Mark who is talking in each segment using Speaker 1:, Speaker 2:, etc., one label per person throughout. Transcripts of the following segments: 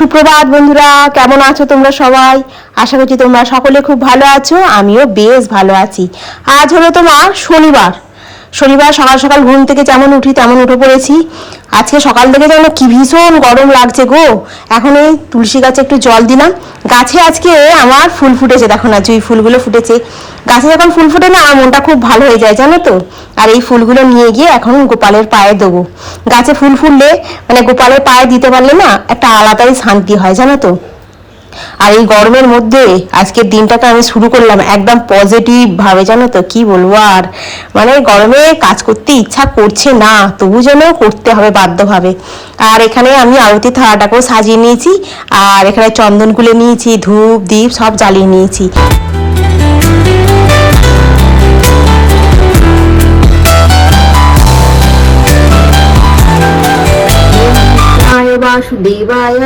Speaker 1: সুপ্রভাত বন্ধুরা, কেমন আছো তোমরা সবাই? আশা করছি তোমরা সকলে খুব ভালো আছো। আমিও বেশ ভালো আছি। আজ হলো তোমার শনিবার। সকাল সকাল ঘুম থেকে যেমন উঠি তেমন উঠে পড়েছি। আজকে সকাল থেকে যেন কি ভীষণ গরম লাগছে গো। এখন এই তুলসী গাছে একটু জল দিলাম। গাছে আজকে আমার ফুল ফুটেছে, দেখো না জুঁই ফুলগুলো ফুটেছে। গাছে যখন ফুল ফুটে না আমার মনটা খুব ভালো হয়ে যায় জানো তো। আর এই ফুলগুলো নিয়ে গিয়ে এখন গোপালের পায়ে দেবো। গাছে ফুল ফুললে মানে গোপালের পায়ে দিতে পারলে না একটা আলাদাই শান্তি হয় জানো তো। আর এই গরমের মধ্যে আজকের দিনটাকে আমি শুরু করলাম একদম পজিটিভ ভাবে জানো তো, কি বলবো আর। মানে গরমে কাজ করতে ইচ্ছা করছে না, তবু যেন করতে হবে বাধ্যভাবে। আর এখানে আমি আরতি থালাটাকেও সাজিয়ে নিয়েছি, আর এখানে চন্দন গুলে নিয়েছি, ধূপ দ্বীপ সব জ্বালিয়ে নিয়েছি। वासुदेवाय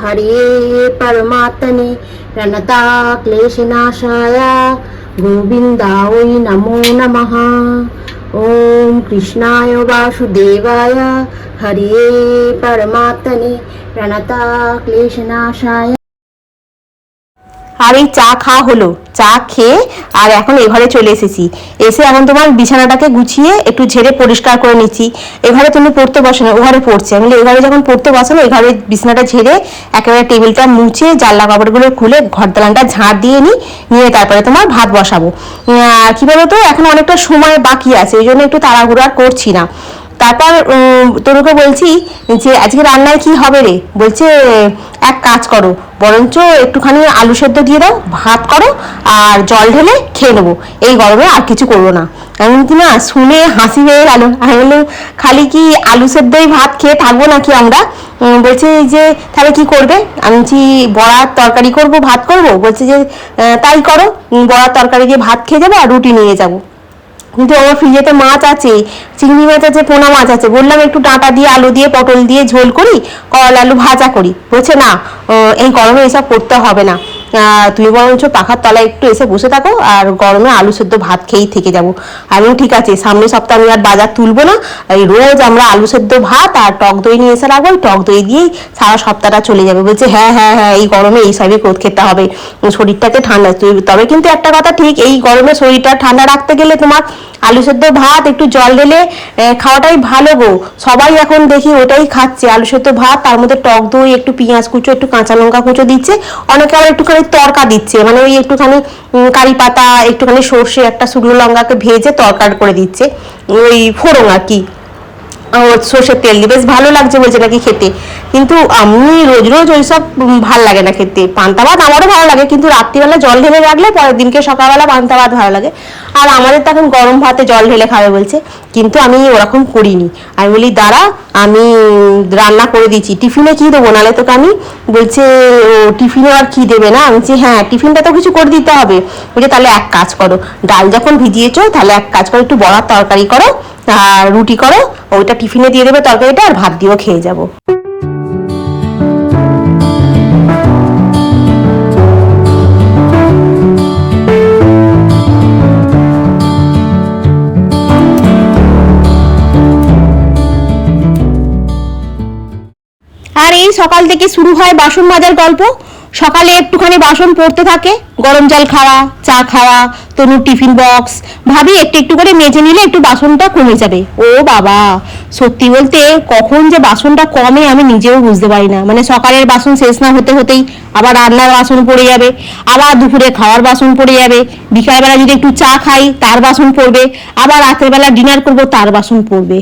Speaker 1: हरे परमात्मने प्रणता क्लेशनाशाय गोविन्दाय नमो नमः। ओम कृष्णाय वासुदेवाय हरे परमात्मने प्रणता क्लेशनाशाय। আর এই চা খাওয়া হলো, চা খেয়ে আর এখন এ ঘরে চলে এসেছি। এসে এখন তোমার বিছানাটাকে গুছিয়ে একটু ঝেড়ে পরিষ্কার করে নিচ্ছি। এ ঘরে তুমি পড়তে বসো না, ও ঘরে পড়ছে। আমি এ ঘরে যখন পড়তে বসানো, এ ঘরে বিছানাটা ঝেড়ে একেবারে টেবিলটা মুছে জানলা কাপড়গুলো খুলে ঘর দালানটা ঝাড় দিয়ে নিয়ে তারপরে তোমার ভাত বসাবো। আর কি বলতো, এখন অনেকটা সময় বাকি আছে, এই জন্য একটু তাড়াহুড়ো আর করছি না। তারপর তরুকে বলছি যে আজকে রান্নায় কি হবে রে? বলছে এক কাজ করো, বরঞ্চ একটুখানি আলু সেদ্ধ দিয়ে দাও, ভাত করো আর জল ঢেলে খেয়ে নেবো, এই গরমে আর কিছু করবো না। এমনকি না শুনে হাসি পেয়ে গেল। আমি বললাম খালি কি আলু সেদ্ধই ভাত খেয়ে থাকবো নাকি আমরা? বলছে যে তাহলে কি করবে? আমি বলছি বড়ার তরকারি করব, ভাত করব। বলছে যে তাই করো, বড়ার তরকারি দিয়ে ভাত খেয়ে যাবো আর রুটি নিয়ে যাবো। কিন্তু আমার ফ্রিজেতে মাছ আছে, চিংড়ি মাছ আছে, পোনা মাছ আছে। বললাম একটু ডাঁটা দিয়ে আলু দিয়ে পটল দিয়ে ঝোল করি, করলা আলু ভাজা করি। বলছে না, এই গরমে এসব করতে হবে না, তুমি বরঞ্চ পাখার তলায় একটু এসে বসে থাকো আর গরমে আলু সেদ্ধ ভাত খেয়েই থেকে যাবো। আমি ঠিক আছে, সামনের সপ্তাহে আমি আর বাজার তুলবো না। এই রোজ আমরা আলু সেদ্ধ ভাত আর টক দই নিয়ে এসে রাখবো, টক দই দিয়েই সারা সপ্তাহটা চলে যাবে। বলছে হ্যাঁ হ্যাঁ হ্যাঁ, এই গরমে এইসবই খেতে হবে, শরীরটাকে ঠান্ডা। তবে কিন্তু একটা কথা ঠিক, এই গরমে শরীরটা ঠান্ডা রাখতে গেলে তোমার আলু সেদ্ধ ভাত একটু জল ঢেলে খাওয়াটাই ভালো গো। সবাই এখন দেখি ওটাই খাচ্ছে, আলু সেদ্ধ ভাত, তার মধ্যে টক দই, একটু পেঁয়াজ কুচো, একটু কাঁচা লঙ্কা কুচো দিচ্ছে। অনেকে আবার একটুখানি তরকা দিচ্ছে, মানে ওই একটুখানি কারি পাতা, একটুখানি সর্ষে, একটা শুকনো লঙ্কাকে ভেজে তরকার করে দিচ্ছে, ওই ফোড়ন আর কি, সর্ষের তেল দিয়ে। বেশ ভালো লাগছে বলছে নাকি খেতে। কিন্তু আমি রোজ রোজ ওইসব ভাল লাগে না খেতে। পান্তা ভাত আমারও ভালো লাগে, কিন্তু রাত্রিবেলা জল ঢেলে রাখলে পরের দিনকে সকালবেলা পান্তা ভাত ভালো লাগে। আর আমাদের তো এখন গরম ভাতে জল ঢেলে খাবে বলছে, কিন্তু আমি ওরকম করিনি। আমি বলি দাঁড়া, আমি রান্না করে দিচ্ছি, টিফিনে কি দেবো নাহলে তোকে আমি। বলছে টিফিনে আর কি দেবে না? আমি বলছি হ্যাঁ, টিফিনটা তো কিছু করে দিতে হবে। বলছে তাহলে এক কাজ করো, ডাল যখন ভিজিয়েছো তাহলে এক কাজ করো, একটু বড়ার তরকারি করো আর রুটি করো, ওইটা টিফিনে দিয়ে দেবে তরকারিটা, আর ভাত দিয়েও খেয়ে যাবো। আর এই সকাল থেকে শুরু হয় বাসন মাজার গল্প। সকালে একটুখানি বাসন পড়তে থাকে, গরম জল খাওয়া, চা খাওয়া, তনুর টিফিন বক্স, ভাবি একটু একটু করে মেজে নিলে একটু বাসনটা কমে যাবে। ও বাবা, সত্যি বলতে কখন যে বাসনটা কমে আমি নিজেও বুঝতে পারি না। মানে সকালের বাসন শেষ না হতে হতেই আবার রান্নার বাসন পড়ে যাবে, আবার দুপুরে খাওয়ার বাসন পড়ে যাবে, বিকালবেলা যদি একটু চা খাই তার বাসন পড়বে, আবার রাতের বেলা ডিনার করবো তার বাসন পড়বে।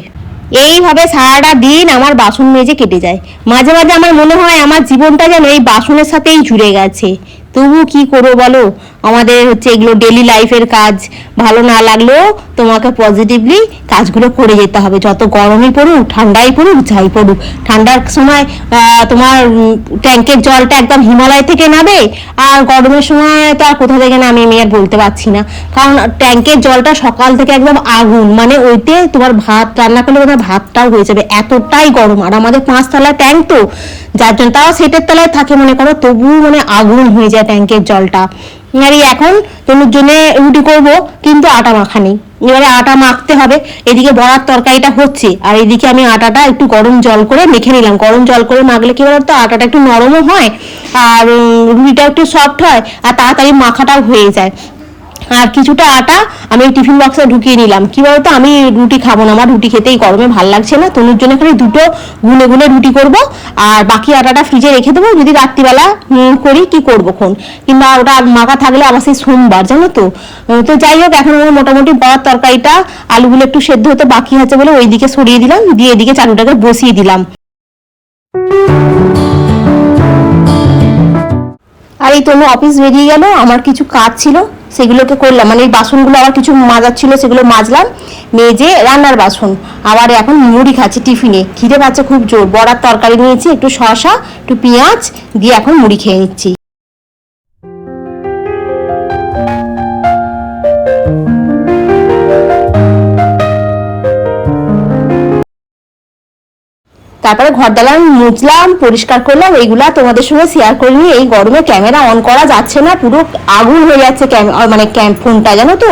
Speaker 1: এইভাবে সারাটা দিন আমার বাসন মেজে কেটে যায়। মাঝে মাঝে আমার মনে হয় আমার জীবনটা যেন এই বাসনের সাথেই জুড়ে গেছে। তবু কি করবো বলো, আমাদের হচ্ছে এগুলো ডেলি লাইফের কাজ। ভালো না লাগলেও তোমাকে পজিটিভলি কাজগুলো করে যেতে হবে, যত গরমই পড়ুক ঠান্ডাই পড়ুক যাই পড়ুক। ঠান্ডার সময় তোমার ট্যাঙ্কের জলটা একদম হিমালয় থেকে নামে, আর গরমের সময় তো আর কোথা থেকে নামে আমি আর বলতে পারছি না। কারণ ট্যাঙ্কের জলটা সকাল থেকে একদম আগুন, মানে ওইতে তোমার ভাত রান্না করলে তোমার ভাতটাও হয়ে যাবে, এতটাই গরম। আর আমাদের 5 তলায় ট্যাঙ্ক তো, যার জন্য তাও সেটের তলায় থাকে মনে করো, তবু মানে আগুন হয়ে যায় ট্যাঙ্কের জলটা। আর এখন তনুর জন্য রুটি করব, কিন্তু আটা মাখা নেই। এবারে আটা মাখতে হবে। এদিকে বড়ার তরকারিটা হচ্ছে, আর এদিকে আমি আটাটা একটু গরম জল করে মেখে নিলাম। গরম জল করে মাখলে কি বলতো, আটাটা একটু নরমও হয় আর রুটিটা একটু সফট হয় আর তাড়াতাড়ি মাখাটাও হয়ে যায়। আর কিছুটা আটা আমি টিফিন বক্সে ঢুকিয়ে নিলাম। কি বলতো, আমি রুটি খাবো না, আমার রুটি খেতেই গরমে ভালো লাগছে না। তনুর জন্য খালি দুটো গুনে গুনে রুটি করব, আর বাকি আটাটা ফ্রিজে রেখে দেবো, যদি রাত্রিবেলা করি কি করবো খন, কিংবা ওটা মাখা থাকলে আবার সেই সোমবার, জানো তো। তো যাই হোক, এখন আমার মোটামুটি বড়ার তরকারিটা আলুগুলো একটু সেদ্ধ হতে বাকি আছে বলে ওইদিকে সরিয়ে দিলাম, দিয়ে এদিকে চাটুটাকে বসিয়ে দিলাম। আর এই তনু অফিস বেরিয়ে গেল, আমার কিছু কাজ ছিল সেগুলোকে করলাম, মানে এই বাসনগুলো আবার কিছু মাজার ছিল সেগুলো মাজলাম, মেজে রান্নার বাসন। আবার এখন মুড়ি খাচ্ছি টিফিনে, খিদে পাচ্ছে খুব জোর। বড়ার তরকারি নিয়েছি, একটু শসা একটু পেঁয়াজ দিয়ে এখন মুড়ি খেয়ে নিচ্ছি। তারপরে ঘর দালান মুছলাম, পরিষ্কার করলাম, এইগুলা তোমাদের সঙ্গে শেয়ার করে নিয়ে। এই গরমে ক্যামেরা অন করা যাচ্ছে না, পুরো আগুন হয়ে যাচ্ছে মানে ফোনটা, জানো তো।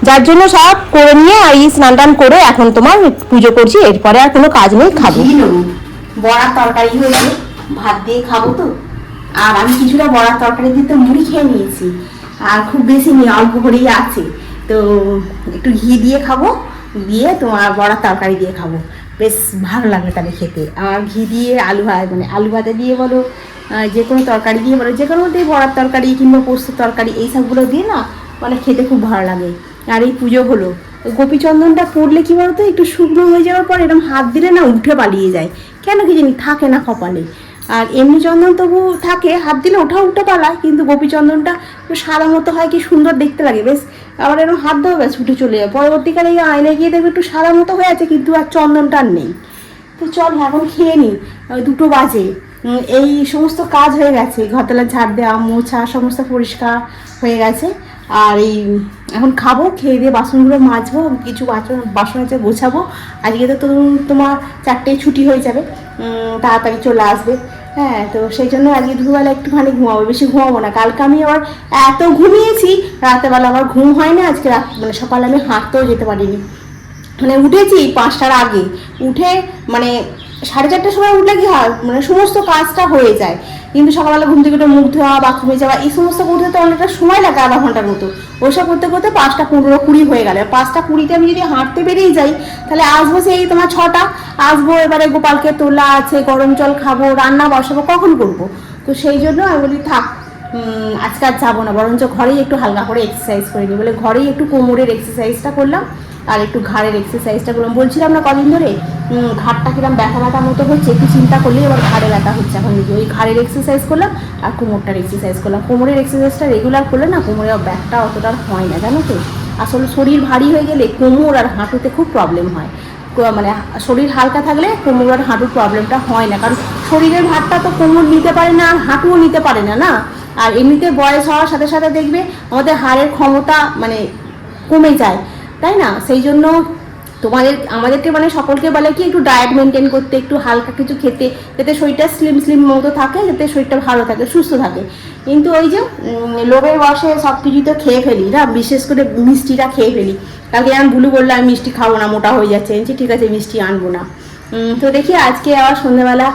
Speaker 1: যার জন্য সব করে নিয়ে আর এই স্নান টান করে এখন তোমার পুজো করছি, এরপরে আর কোনো কাজ নেই। খাবো বড়ার তরকারি হয়েছে, ভাত দিয়ে খাবো তো। আর আমি কিছুটা বড়ার তরকারি দিয়ে তো মুড়ি খেয়ে নিয়েছি, আর খুব বেশি নেই, অল্প করেই আছে। তো একটু ঘি দিয়ে খাবো, দিয়ে তোমার বড়ার তরকারি দিয়ে খাবো, বেশ ভালো লাগবে তাহলে খেতে। আর ঘি দিয়ে আলু ভাত, মানে আলু ভাতে দিয়ে বলো, যে কোনো তরকারি দিয়ে বলো, যে কোনো দিয়ে বড়ার তরকারি কিংবা পোস্তের তরকারি এই সবগুলো দিয়ে না মানে খেতে খুব ভালো লাগে। আর এই পুজো হলো, গোপীচন্দনটা পড়লে কি বলতো, একটু শুকনো হয়ে যাওয়ার পর এরকম হাত দিলে না উঠে পালিয়ে যায়, কেন কি জানি, থাকে না কপালে। আর এমনি চন্দন তবু থাকে, হাত দিলে ওঠাও উঠে পালায়, কিন্তু গোপীচন্দনটা একটু সাদা মতো হয়, কি সুন্দর দেখতে লাগে বেশ। আবার এরকম হাত দেওয়া ব্যাস উঠে চলে যায়, পরবর্তীকালে এই আয়নায় গিয়ে দেখবে একটু সাদা মতো হয়ে আছে, কিন্তু আর চন্দনটা আর নেই। তো চল এখন খেয়ে নিই, 2টো বাজে। এই সমস্ত কাজ হয়ে গেছে, ঘরতলা ঝাড় দেওয়া, মোছা সমস্ত পরিষ্কার হয়ে গেছে। আর এই এখন খাবো, খেয়ে দিয়ে বাসনগুলো মাজবো, কিছু বাসন আছে গোছাবো। আজকে তো তোমার 4টেয় ছুটি হয়ে যাবে, তাড়াতাড়ি চলে আসবে। হ্যাঁ, তো সেই জন্য আজকে দুপুরবেলা একটুখানি ঘুমাবো, বেশি ঘুমাবো না। কালকে আমি আবার এত ঘুমিয়েছি, রাতেরবেলা আবার ঘুম হয় না। আজকে মানে সকালে আমি হাঁটতেও যেতে পারিনি, মানে উঠেছি 5টার আগে, উঠে মানে 4:30টার সময় উঠলে কি হয়, মানে সমস্ত কাজটা হয়ে যায়। কিন্তু সকালবেলা ঘুম থেকে উঠে মুখ ধোয়া, বাথরুমে যাওয়া, এই সমস্ত করতে তো অনেকটা সময় লাগে, আধা ঘন্টার মতো। ওইসব করতে করতে 5:15-20 হয়ে গেল। 5:20 আমি যদি হাঁটতে বেরিয়ে যাই, তাহলে আসবো সেই তোমার 6টা, আসবো এবারে গোপালকে তোলা আছে, গরম জল খাবো, রান্না বসাবো, কখন করবো? তো সেই জন্য আমি বলি থাক, আজকে আর যাবো না, বরঞ্চ ঘরেই একটু হালকা করে এক্সারসাইজ করে নিই বলে ঘরেই একটু কোমরের এক্সারসাইজটা করলাম, আর একটু ঘাড়ের এক্সারসাইজটা করলাম। বলছিলাম না কদিন ধরে ঘাড়টা কিরম ব্যথা ব্যথা মতো হচ্ছে, একটু চিন্তা করলেই এবার ঘাড়ে ব্যথা হচ্ছে। এখন ওই ঘাড়ের এক্সারসাইজ করলাম আর কোমরটার এক্সারসাইজ করলাম। কোমরের এক্সারসাইজটা রেগুলার করলে না কোমরের ব্যাকটা অতটা হয় না, জানো তো। আসলে শরীর ভারী হয়ে গেলে কোমর আর হাঁটুতে খুব প্রবলেম হয়, মানে শরীর হালকা থাকলে কোমর আর হাঁটুর প্রবলেমটা হয় না, কারণ শরীরের ভারটা তো কোমর নিতে পারে না আর হাঁটুও নিতে পারে না। না, আর এমনিতে বয়স হওয়ার সাথে সাথে দেখবে আমাদের হাড়ের ক্ষমতা মানে কমে যায়, তাই না? সেই জন্য আমাদেরকে মানে সকলকে বলে কি একটু ডায়েট মেনটেন করতে, একটু হালকা কিছু খেতে, যাতে শরীরটা স্লিম মতো থাকে, যাতে শরীরটা ভালো থাকে, সুস্থ থাকে। কিন্তু ওই যে লোভের বসে সব কিছু তো খেয়ে ফেলি না, বিশেষ করে মিষ্টিটা খেয়ে ফেলি। কালকে আমি ভুলু বললো আমি মিষ্টি খাবো না, মোটা হয়ে যাচ্ছে, ঠিক আছে মিষ্টি আনবো না। তো দেখি আজকে আবার সন্ধ্যেবেলা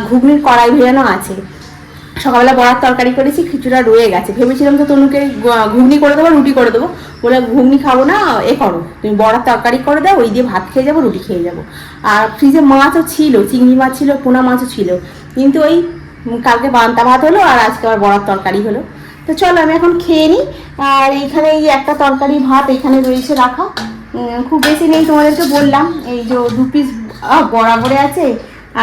Speaker 1: ঘুগনির কড়াই ভেজানো আছে। সকালবেলা বড়ার তরকারি করেছি, খিচুড়া রয়ে গেছে। ভেবেছিলাম তো তনুকে ঘুগনি করে দেবো, রুটি করে দেবো, বলে ঘুগনি খাবো না, করো তুমি বড়ার তরকারি করে দাও, ওই দিয়ে ভাত খেয়ে যাবো, রুটি খেয়ে যাবো। আর ফ্রিজে মাছও ছিল, চিংড়ি মাছ ছিল, পোনা মাছও ছিল, কিন্তু ওই কালকে পান্তা ভাত হলো আর আজকে আবার বড়ার তরকারি হলো। তো চলো আমি এখন খেয়ে নিই। আর এইখানে এই একটা তরকারি ভাত এখানে রয়েছে রাখা, খুব বেশি নেই, তোমাদেরকে বললাম। এই যে 2 পিস বরাবরে আছে,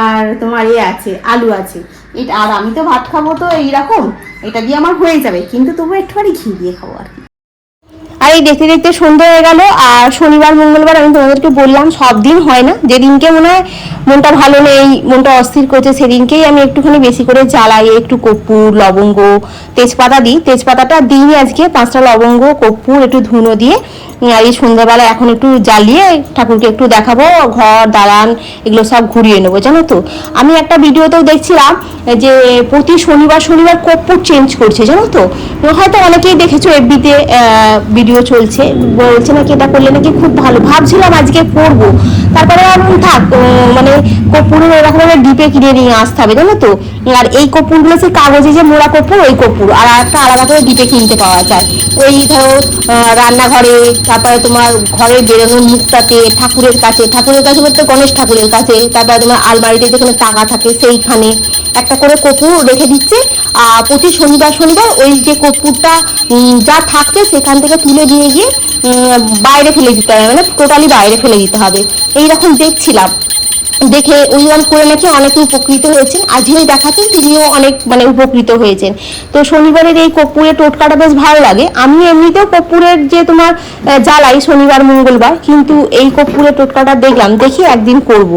Speaker 1: আর তোমার আছে আলু আছে, এটা। আর আমি তো ভাত খাবো তো এইরকম, এটা দিয়ে আমার হয়ে যাবে, কিন্তু তবু একটুখানি ঘি দিয়ে খাবো আর কি। আর এই দেখতে দেখতে সন্ধ্যা হয়ে গেল। আর শনিবার মঙ্গলবার আমি তোমাদেরকে বললাম সব দিন হয় না, যেদিনকে মনে হয় মনটা ভালো নেই, মনটা অস্থির করছে, সেদিনকেই আমি একটুখানি বেশি করে জ্বালাই, একটু কর্পূর, লবঙ্গ, তেজপাতা দিই। তেজপাতাটা দিই আজকে, 5টা লবঙ্গ, কর্পূর, একটু ধুনো দিয়ে আর এই সন্ধ্যাবেলা এখন একটু জ্বালিয়ে ঠাকুরকে একটু দেখাবো, ঘর দালান এগুলো সব ঘুরিয়ে নেবো। জানো তো আমি একটা ভিডিওতেও দেখছিলাম যে প্রতি শনিবার শনিবার কর্পূর চেঞ্জ করছে, জানো তো হয়তো অনেকেই দেখেছো এফবিতে ভিডিও চলছে, বলছে নাকি এটা করলে নাকি খুব ভালো। ভাবছিলাম আজকে করবো, তারপরে ভাবলাম থাক, মানে কর্পূরের এরকম ডিপে কিনে নিয়ে আসতে হবে, জানো তো। আর এই কর্পূরগুলো সে কাগজে যে মোড়া কর্পূর, ওই কর্পূর আর একটা আলাদা করে ডিপে কিনতে পাওয়া যায়। ওই ধরো রান্নাঘরে, তারপরে তোমার ঘরে বেরোনোর মুখটাতে, ঠাকুরের কাছে বলতে গণেশ ঠাকুরের কাছে, তারপরে তোমার আলমারিতে যেখানে টাকা থাকে সেইখানে একটা করে কর্পূর রেখে দিচ্ছে। প্রতি শনিবার শনিবার ওই যে কর্পূরটা যা থাকছে সেখান থেকে তুলে নিয়ে গিয়ে বাইরে ফেলে দিতে হবে, মানে টোটালি বাইরে ফেলে দিতে হবে। এইরকম দেখছিলাম, দেখে ওইরকম করে নাকি অনেকে উপকৃত হয়েছেন। আজকেই দেখাচ্ছেন তিনিও অনেক মানে উপকৃত হয়েছেন। তো শনিবারের এই কর্পূরের টোটকাটা বেশ ভালো লাগে। আমি এমনিতেও কর্পূরের যে তোমার জ্বালাই শনিবার মঙ্গলবার, কিন্তু এই কর্পূরের টোটকাটা দেখলাম, দেখি একদিন করব।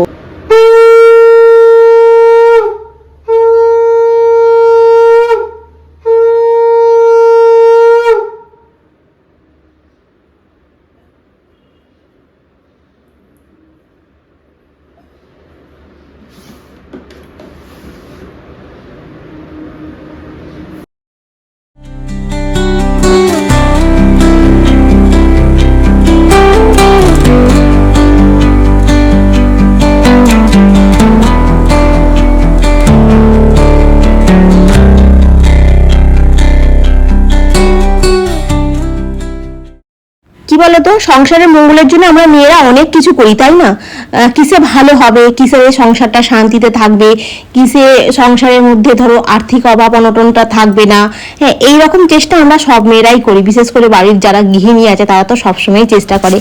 Speaker 1: কি বলতো, সংসারের মঙ্গলের জন্য আমরা মেয়েরা অনেক কিছু করি, তাই না? কিসে ভালো হবে, কিসে সংসারটা শান্তিতে থাকবে, কিসে সংসারের মধ্যে ধরো আর্থিক অভাব অনটনটা থাকবে না, হ্যাঁ এইরকম চেষ্টা আমরা সব মেয়েরাই করি। বিশেষ করে বাড়ির যারা গৃহিণী আছে তারা তো সবসময় চেষ্টা করে।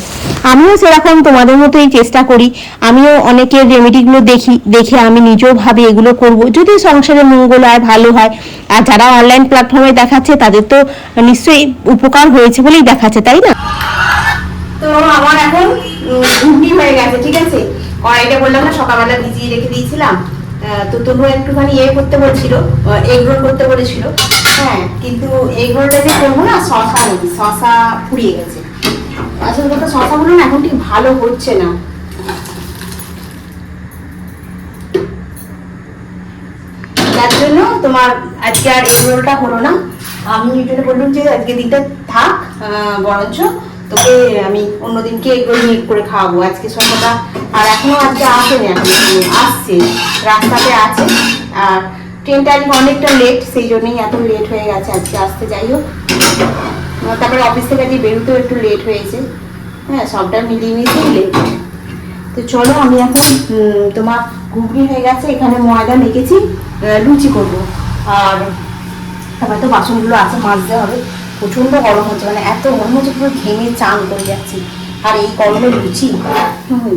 Speaker 1: আমিও সেরকম তোমাদের মতোই চেষ্টা করি। আমিও অনেকের রেমেডিগুলো দেখে আমি নিজেও ভাবি এগুলো করব, যদি সংসারের মঙ্গল হয়, ভালো হয়। আর যারা অনলাইন প্ল্যাটফর্মে দেখাচ্ছে তাদের তো নিশ্চয়ই উপকার হয়েছে বলেই দেখাচ্ছে, তাই না? তো আমার এখন ঘুগনি হয়ে গেছে, ঠিক আছে। কড়াইটা বললাম না সকালবেলা ভিজিয়ে রেখে দিয়েছিলাম, তো তবু একটুখানি করতে বলছিল, এগ রোল করতে বলেছিল। হ্যাঁ, কিন্তু এগ রোলটা যে করবো না, শশা নেই, শশা ফুরিয়ে গেছে। আসলে কথা শশাগুলো না এখন ঠিক ভালো হচ্ছে না, যার জন্য তোমার আজকে আর এগ রোলটা হলো না। আমি এই জন্য বললাম যে আজকে দিনটা থাক, বরঞ্চ তোকে আমি অন্যদিনকে এগুলো মেক করে খাওয়াবো। আজকে সকালটা আর এখনো আজকে আসেনি, এখন আসছে, রাস্তাতে আছে। আর ট্রেনটা আজকে অনেকটা লেট, সেই জন্যই এত লেট হয়ে গেছে আজকে আসতে। যাই হোক, তারপরে অফিস থেকে আজকে বেরোতেও একটু লেট হয়েছে। হ্যাঁ, সবটা মিলিয়ে মিশিয়ে লেট। তো চলো, আমি এখন তোমার ঘুগনি হয়ে গেছে, এখানে ময়দা মেখেছি, লুচি করবো। আর তারপরে তো বাসনগুলো আছে, মাজতে হবে। প্রচন্ড গরম হচ্ছে, মানে এত গরম হচ্ছে পুরো ঘেমে চান করে যাচ্ছি। আর এই গরমে লুচি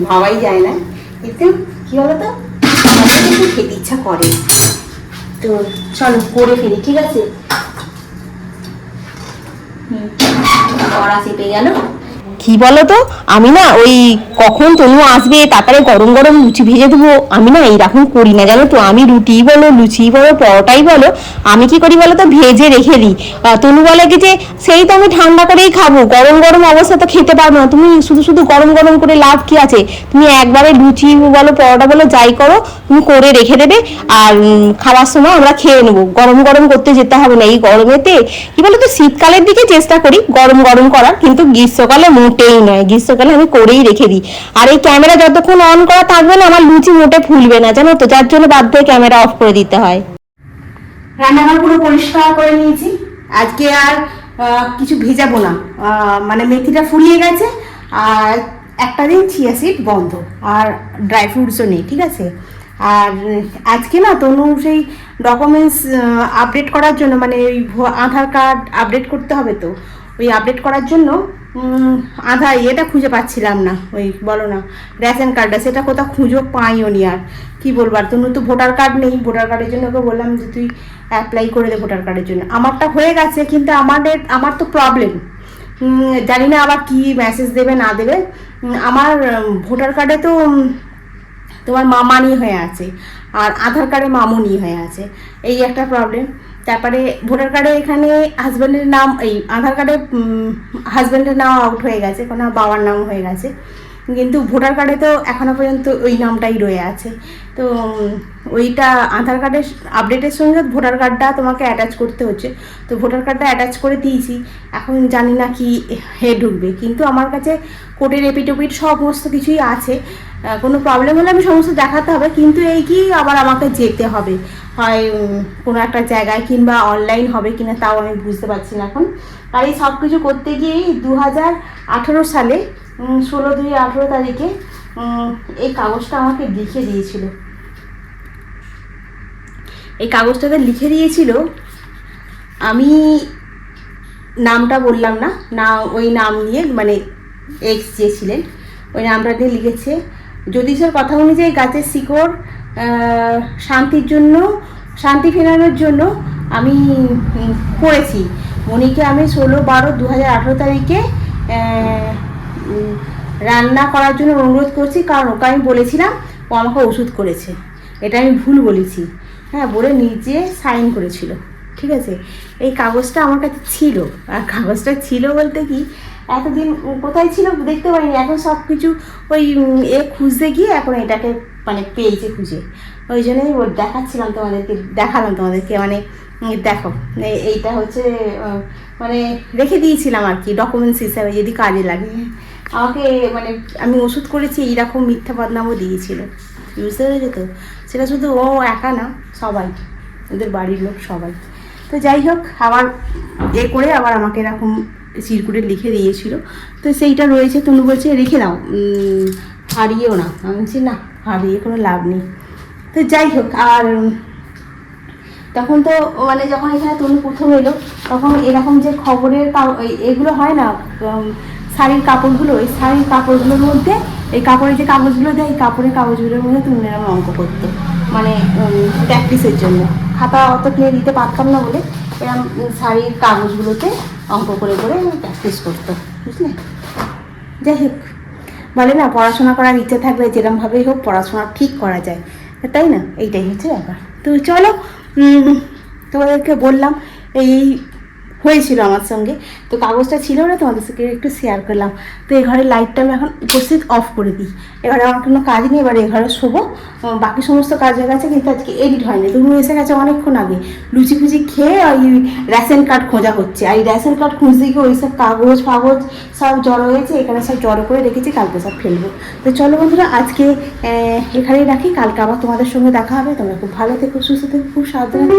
Speaker 1: ভাবাই যায় না, কিন্তু কি বলতো একটু খেতে ইচ্ছা করে। তো চলো করে ফেলি, ঠিক আছে। কড়া চেপে গেল। কি বলতো, আমি না ওই কখন তনু আসবে তারপরে গরম গরম লুচি ভেজে দেবো, আমি না এইরকম করি না, জানো তো। আমি রুটি বলো, লুচি বলো, পরোটাই বলো, আমি কি করি বলো তো, ভেজে রেখে দিই। তনু বলে কি যে সেই তো আমি ঠান্ডা করেই খাবো, গরম গরম অবস্থা তো খেতে পারবো না, তুমি শুধু শুধু গরম গরম করে লাভ কি আছে? তুমি একবারে লুচি বলো, পরোটা বলো, যাই করো তুমি করে রেখে দেবে, আর খাওয়ার সময় আমরা খেয়ে নেবো। গরম গরম করতে যেতে হবে না এই গরমেতে। কি বলতো, শীতকালের দিকে চেষ্টা করি গরম গরম করার, কিন্তু গ্রীষ্মকালে মোটেই নয়, গ্রীষ্মকালে আমি করেই রেখে দিই। আর এই ক্যামেরা যতক্ষণ অন করা থাকবে না, আমার লুচি মোটে ফুলবে না, জানো তো, যার জন্য বাধ্য হয়ে ক্যামেরা অফ করে দিতে হয়। রান্নাঘর পুরো পরিষ্কার করে নিয়েছি, আজকে আর কিছু ভেজাবো না। মানে মেথিটা ফুরিয়ে গেছে, আর একটা দিন চিয়া সিড বন্ধ, আর ড্রাই ফ্রুটসও নেই, ঠিক আছে। আর আজকে না তনু সেই ডকুমেন্টস আপডেট করার জন্য, মানে ওই আধার কার্ড আপডেট করতে হবে, তো ওই আপডেট করার জন্য আধার ইয়েটা খুঁজে পাচ্ছিলাম না, ওই বলো না রেশন কার্ডটা, সেটা কোথাও খুঁজো পাইও নি। আর কি বলবো, আর তনু তো ভোটার কার্ড নেই, ভোটার কার্ডের জন্য ওকে বললাম যে তুই অ্যাপ্লাই করে দে ভোটার কার্ডের জন্য। আমারটা হয়ে গেছে, কিন্তু আমার তো প্রবলেম, জানি না আবার কি মেসেজ দেবে না দেবে। আমার ভোটার কার্ডে তো তোমার মামানি হয়ে আছে, আর আধার কার্ডে মামুনি হয়ে আছে, এই একটা প্রবলেম।
Speaker 2: তারপরে ভোটার কার্ডে এখানে হাজব্যান্ডের নাম, এই আধার কার্ডে হাজব্যান্ডের নাম আউট হয়ে গেছে, কোনো বাবার নাম হয়ে গেছে, কিন্তু ভোটার কার্ডে তো এখনও পর্যন্ত ওই নামটাই রয়ে আছে। তো ওইটা আধার কার্ডের আপডেটের সঙ্গে ভোটার কার্ডটা তোমাকে অ্যাটাচ করতে হচ্ছে। তো ভোটার কার্ডটা অ্যাটাচ করে দিয়েছি, এখন জানি না কি হে ঢুকবে, কিন্তু আমার কাছে কোর্টের এপিটোপিট সমস্ত কিছুই আছে। কোনো প্রবলেম হলে আমি সমস্ত দেখাতে হবে, কিন্তু এই কি আবার আমাকে যেতে হবে হয় কোনো একটা জায়গায়, কিংবা অনলাইন হবে কিনা তাও আমি বুঝতে পারছি না এখন। আর এই সব কিছু করতে গিয়েই 2018 সালে 16/2/18 তারিখে এই কাগজটা আমাকে লিখে দিয়েছিল। এই কাগজটাতে লিখে দিয়েছিল, আমি নামটা বললাম না, ওই নাম নিয়ে, মানে এক্স যে ছিলেন ওই নামটা দিয়ে লিখেছে, জ্যোতিষের কথা অনুযায়ী গাছের শিকড় শান্তির জন্য, শান্তি ফেরানোর জন্য আমি করেছি। মণিকে আমি 16/12/2018 তারিখে রান্না করার জন্য অনুরোধ করছি, কারণ ওকে আমি বলেছিলাম ও আমাকে ওষুধ করেছে, এটা আমি ভুল বলেছি, হ্যাঁ বলে নিজে সাইন করেছিল। ঠিক আছে, এই কাগজটা আমার কাছে ছিল, আর কাগজটা ছিল বলতে কি এতদিন কোথায় ছিল দেখতে পাইনি, এখন সব কিছু ওই খুঁজতে গিয়ে এখন এটাকে মানে পেয়েছে খুঁজে, ওই জন্যই দেখাচ্ছিলাম তোমাদেরকে, দেখালাম তোমাদেরকে, মানে দেখো এইটা হচ্ছে মানে রেখে দিয়েছিলাম আর কি ডকুমেন্টস হিসাবে, যদি কাজে লাগে। আমাকে মানে আমি ওষুধ করেছি এইরকম মিথ্যা বদনামও দিয়েছিল, বুঝতে পেরেছো তো? সেটা শুধু ও একা না, সবাই, ওদের বাড়ির লোক সবাই। তো যাই হোক, আবার করে আবার আমাকে এরকম চিরকুটে লিখে দিয়েছিল, তো সেইটা রয়েছে। তনু বলছে রেখে দাও, হারিয়েও না। আমি বলছি না, হারিয়ে কোনো লাভ নেই। তো যাই হোক, আর তখন তো মানে যখন এখানে তনু প্রথম এলো, তখন এরকম যে খবরের এগুলো হয় না, শাড়ির কাপড়গুলো, ওই শাড়ির কাপড়গুলোর মধ্যে এই কাপড়ের যে কাগজগুলো দেয়, এই কাপড়ের কাগজগুলোর মধ্যে তুমি এরকম অঙ্ক করতো, মানে প্র্যাকটিসের জন্য। খাতা অত কিনে দিতে পারতাম না বলে এরকম শাড়ির কাগজগুলোতে অঙ্ক করে করে প্র্যাকটিস করতো, বুঝলে? যাই হোক, বলে না পড়াশোনা করার ইচ্ছে থাকলে যেরকমভাবেই হোক পড়াশোনা ঠিক করা যায়, তাই না? এইটাই হচ্ছে ব্যাপার। তো চলো, তোমাদেরকে বললাম এই হয়েছিল আমার সঙ্গে, তো কাগজটা ছিল না, তোমাদের সঙ্গে একটু শেয়ার করলাম। তো এই ঘরের লাইটটা আমি এখন উপস্থিত অফ করে দিই, এবারে আমার কোনো কাজ নেই, এবারে এ ঘরে শোবো। বাকি সমস্ত কাজ হয়ে গেছে, কিন্তু আজকে এডিট হয়নি। তুমি এসে গেছে অনেকক্ষণ আগে, লুচি ফুচি খেয়ে ওই রেশন কার্ড খোঁজা হচ্ছে, আর এই রেশন কার্ড খুঁজতে গিয়ে ওই সব কাগজ ফাগজ সব জড়ো হয়েছে, এখানে সব জড়ো করে রেখেছি, কালকে সব ফেলবো। তো চলো বন্ধুরা, আজকে এখানেই রাখি, কালকে আবার তোমাদের সঙ্গে দেখা হবে। তোমরা খুব ভালো থেকো, সুস্থ থেকো, খুব সাবধানে।